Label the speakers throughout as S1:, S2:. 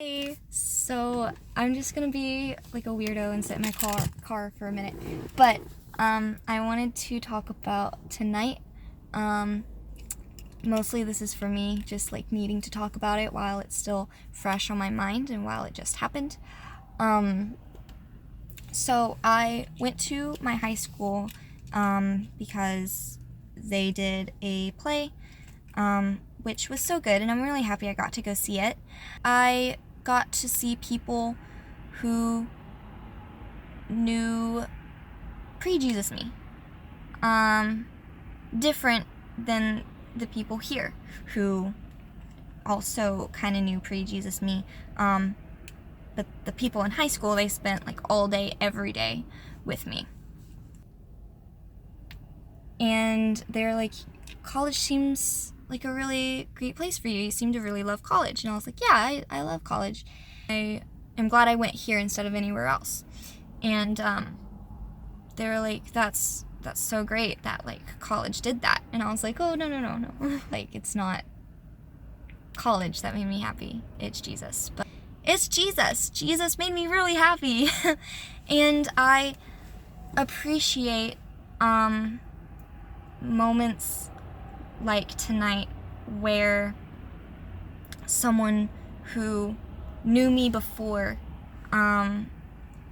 S1: Hey, so I'm just gonna be like a weirdo and sit in my car for a minute. But I wanted to talk about tonight. Um, Mostly this is for me, just like needing to talk about it while it's still fresh on my mind and while it just happened. Um, so I went to my high school because they did a play, which was so good, and I'm really happy I got to go see it. I got to see people who knew pre-Jesus me, different than the people here who also kind of knew pre-Jesus me. But the people in high school, they spent like all day, every day with me. And they're like, college seems like a really great place for you. You seem to really love college. And I was like, yeah, I love college. I am glad I went here instead of anywhere else. And they were like, that's so great that like college did that. And I was like, oh, no. Like, it's not college that made me happy. It's Jesus. But it's Jesus. Jesus made me really happy. And I appreciate moments like tonight where someone who knew me before and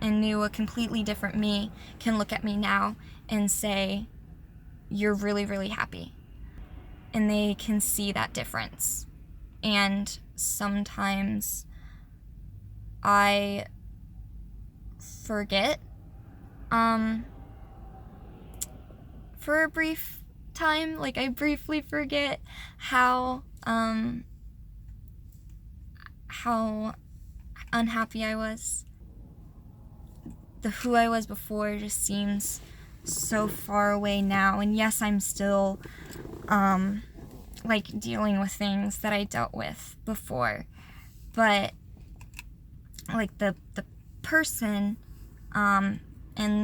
S1: knew a completely different me can look at me now and say, you're really, really happy. And they can see that difference. And sometimes I forget for a brief time, like I briefly forget how unhappy I was. The who I was before just seems so far away now. And yes, I'm still like dealing with things that I dealt with before, but like the person and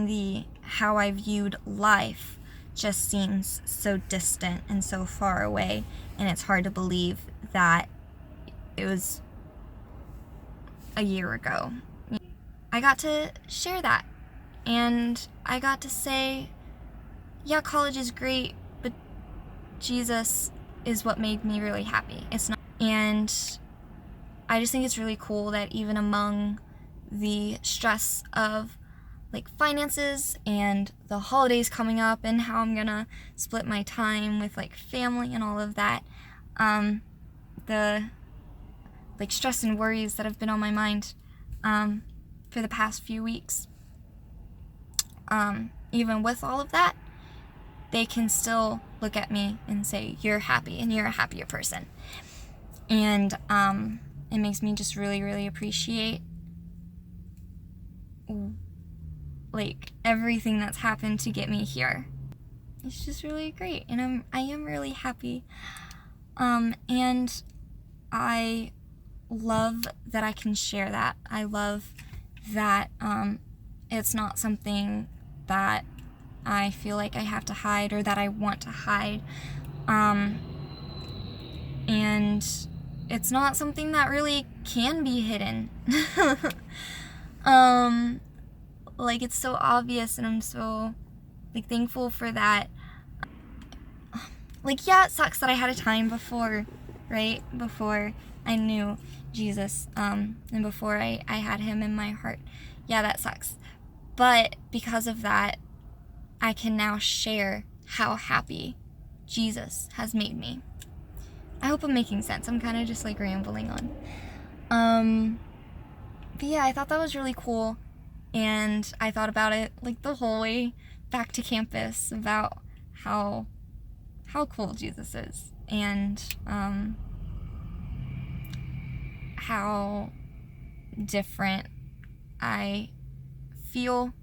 S1: the how I viewed life just seems so distant and so far away, and it's hard to believe that it was a year ago. I got to share that, and I got to say, yeah, college is great, but Jesus is what made me really happy. It's not. And I just think it's really cool that even among the stress of like finances and the holidays coming up and how I'm gonna split my time with like family and all of that, the like stress and worries that have been on my mind for the past few weeks, even with all of that, they can still look at me and say, you're happy and you're a happier person. And it makes me just really, really appreciate like everything that's happened to get me here. It's just really great, and I am really happy. And I love that I can share that. I love that it's not something that I feel like I have to hide or that I want to hide. And it's not something that really can be hidden. Like, it's so obvious, and I'm so like thankful for that. Like, yeah, it sucks that I had a time before, right? Before I knew Jesus, and before I had him in my heart. Yeah, that sucks. But because of that, I can now share how happy Jesus has made me. I hope I'm making sense. I'm kind of just like rambling on. But yeah, I thought that was really cool. And I thought about it like the whole way back to campus about how cool Jesus is, and how different I feel,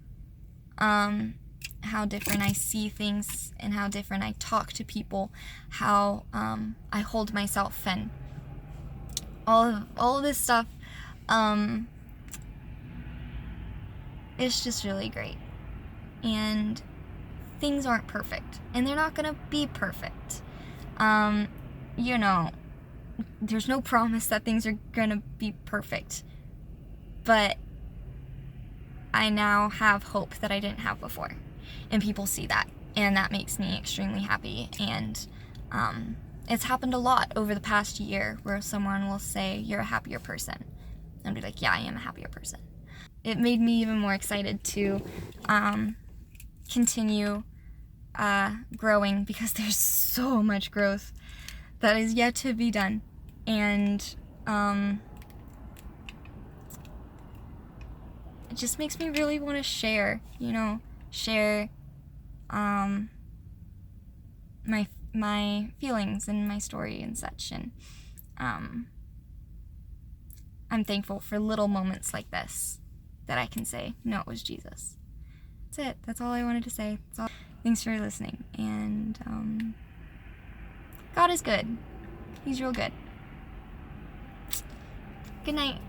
S1: how different I see things, and how different I talk to people, how I hold myself, and all of this stuff. It's just really great. And things aren't perfect, and they're not gonna be perfect. You know, there's no promise that things are gonna be perfect. But I now have hope that I didn't have before. And people see that. And that makes me extremely happy. And it's happened a lot over the past year where someone will say, "You're a happier person." And be like, "Yeah, I am a happier person." It made me even more excited to continue growing, because there's so much growth that is yet to be done. And it just makes me really want to share my feelings and my story and such. And I'm thankful for little moments like this that I can say, "No, it was Jesus." That's it. That's all I wanted to say. That's all. Thanks for listening. And God is good. He's real good. Good night.